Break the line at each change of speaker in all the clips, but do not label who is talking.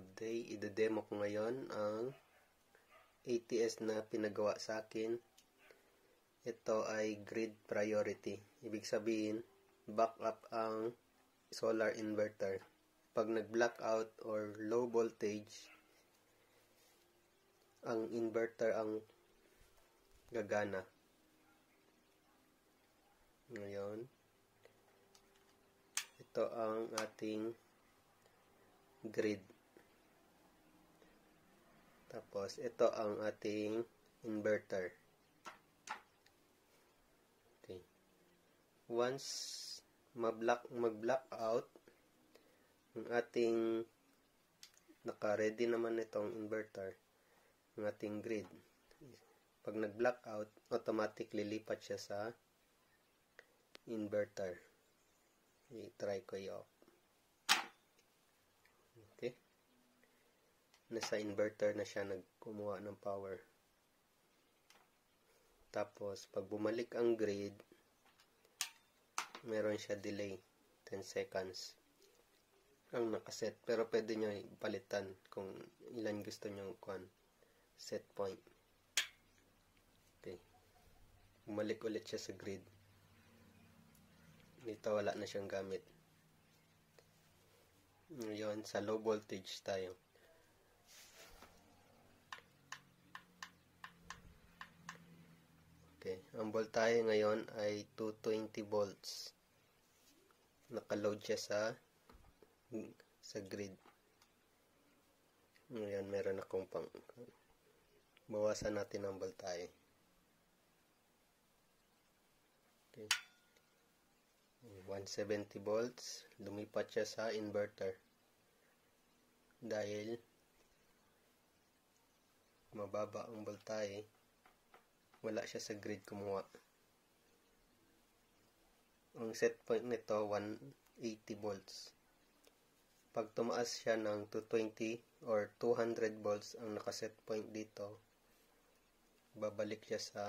Today, ide-demo ko ngayon ang ATS na pinagawa sa akin. Ito ay grid priority. Ibig sabihin, backup ang solar inverter. Pag nag-blackout or low voltage, ang inverter ang gagana. Ngayon, ito ang ating grid. Tapos, ito ang ating inverter. Okay. Once mag-block out ang ating naka-ready naman itong inverter, ang ating grid. Pag nag-block out, automatic lilipat siya sa inverter. I-try ko i-off. Okay. Nasa inverter na siya nagkumuha ng power. Tapos, pag bumalik ang grid, meron siya delay, 10 seconds ang nakaset. Pero pwede nyo palitan kung ilan gusto nyo set point. Okay. Bumalik ulit siya sa grid. Dito wala na siyang gamit. Ngayon, sa low voltage tayo. Okay, ang voltahe ngayon ay 220 volts. Naka-load siya sa grid. Ngayon, meron akong bawasan natin ang voltahe. Okay. 170 volts. Lumipat siya sa inverter. Dahil mababa ang voltahe, wala siya sa grid kumuha. Ang set point nito 180 volts. Pag tumaas siya ng 220 or 200 volts ang nakaset point dito, babalik siya sa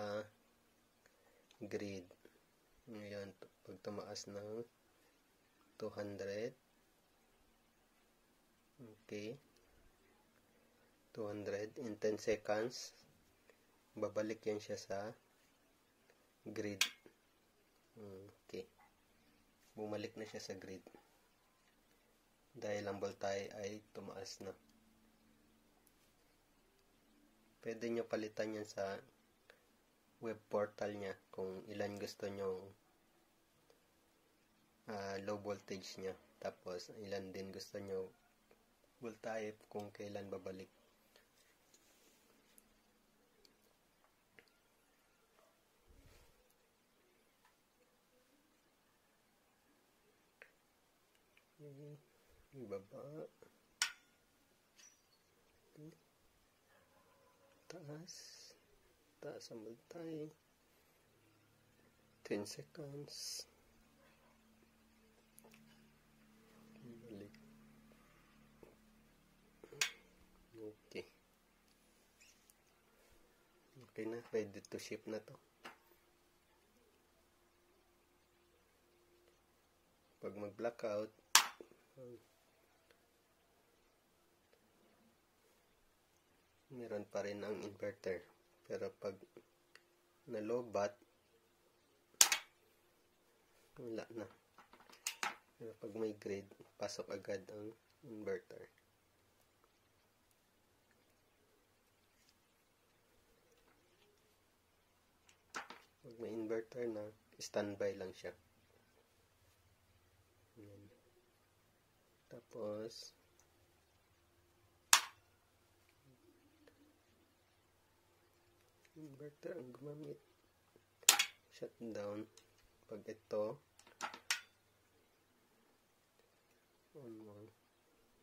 grid. Ngayon, pag tumaas ng 200, okay, 200 in 10 seconds, babalik yan siya sa grid. Okay. Bumalik na siya sa grid. Dahil ang voltahe ay tumaas na. Pwede nyo palitan yan sa web portal niya kung ilan gusto nyo low voltage niya. Tapos ilan din gusto nyo voltahe kung kailan babalik. Ibaba, taas ang voltahe, 10 seconds, balik. Okay na, ready to ship na to. Pag mag-blackout, meron pa rin ang inverter. Pero pag nalobat, wala na. Pero pag may grid, pasok agad ang inverter. Pag may inverter na, standby lang siya. Ayan. Tapos, inverter ang gumamit. Shutdown. Pag ito, on.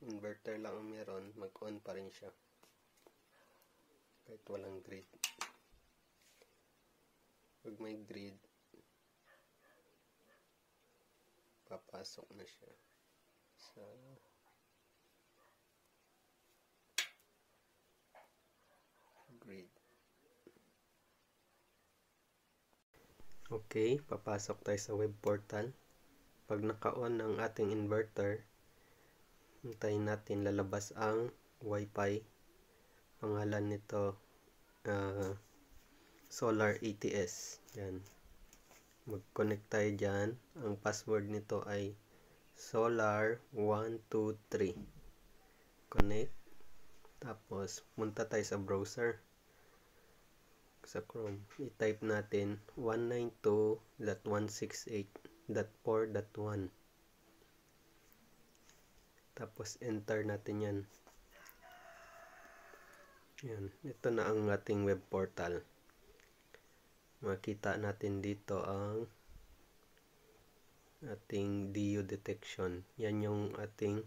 Inverter lang ang meron, mag-on pa rin siya. Kahit walang grid. Pag may grid, papasok na siya sa grid. Okay, papasok tayo sa web portal. Pag naka-on ang ating inverter, Hintayin natin lalabas ang Wi-Fi. Pangalan nito Solar ATS. Yan. Mag-connect tayo dyan. Ang password nito ay solar123. Connect. Tapos, punta tayo sa browser. Sa Chrome. I-type natin 192.168.4.1. Tapos, enter natin yan. Yan. Ito na ang ating web portal. Makita natin dito ang ating DU detection. Yan yung ating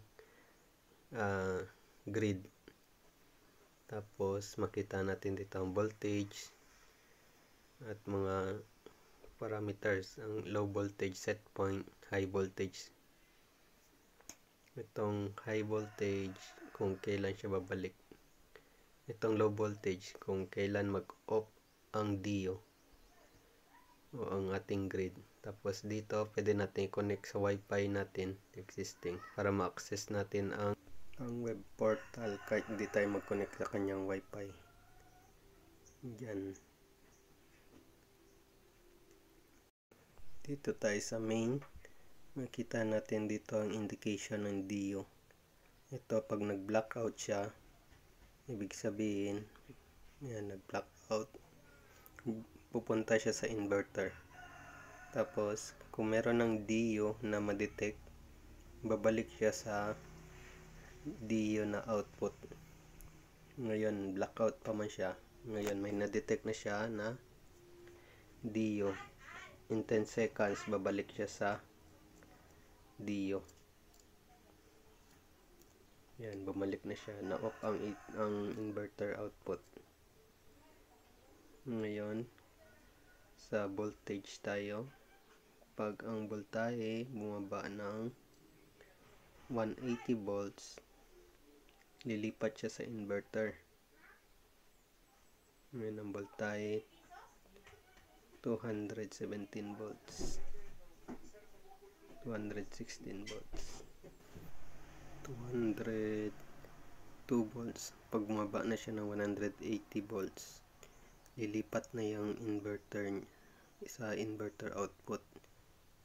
grid. Tapos makita natin dito ang voltage at mga parameters, ang low voltage set point, high voltage. Itong high voltage kung kailan siya babalik. Itong low voltage kung kailan mag-off ang DU o ang ating grid. Tapos dito pwede natin i-connect sa Wi-Fi natin existing para ma-access natin ang web portal kahit hindi tayo mag-connect sa kanyang Wi-Fi. Diyan. Dito tayo sa main. Makita natin dito ang indication ng DU. Ito pag nag-blackout siya, ibig sabihin yan, nag-blackout, pupunta siya sa inverter. Tapos kung meron ng DU na ma-detect, babalik siya sa DU na output. Ngayon blackout pa man siya. Ngayon may na-detect na siya na DU. In 10 seconds babalik siya sa DU. Yan, bumalik na siya. Na-off ang inverter output. Ngayon sa voltage tayo. Pag ang voltahe bumaba ng 180 volts, lilipat siya sa inverter. Ngayon ang voltahe 217 volts, 216 volts, 202 volts. Pag bumaba na siya ng 180 volts, lilipat na yung inverter sa inverter output.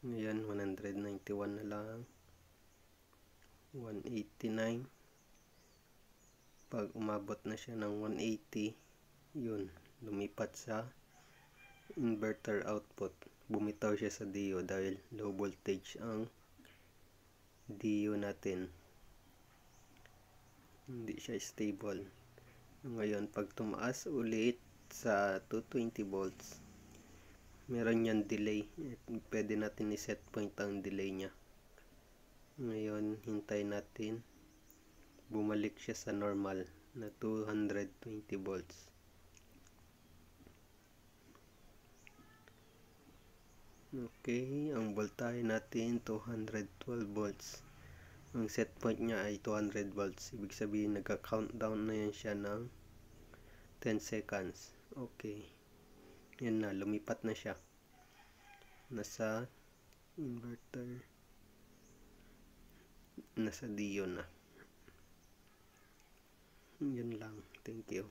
Ngayon 191 na lang, 189. Pag umabot na siya ng 180, yun, lumipat sa inverter output. Bumitaw siya sa DU dahil low voltage ang DU natin. Hindi siya stable. Ngayon pag tumaas ulit sa 220 volts, meron yan delay. Pwede natin i-set point ang delay niya. Ngayon hintay natin bumalik siya sa normal na 220 volts. Okay, ang voltahe natin 212 volts. Ang set point niya ay 200 volts. Ibig sabihin nagka-countdown na yan siya ng 10 seconds. Okay. Yan na, lumipat na siya. Nasa inverter. Nasa DU na. Yan lang. Thank you.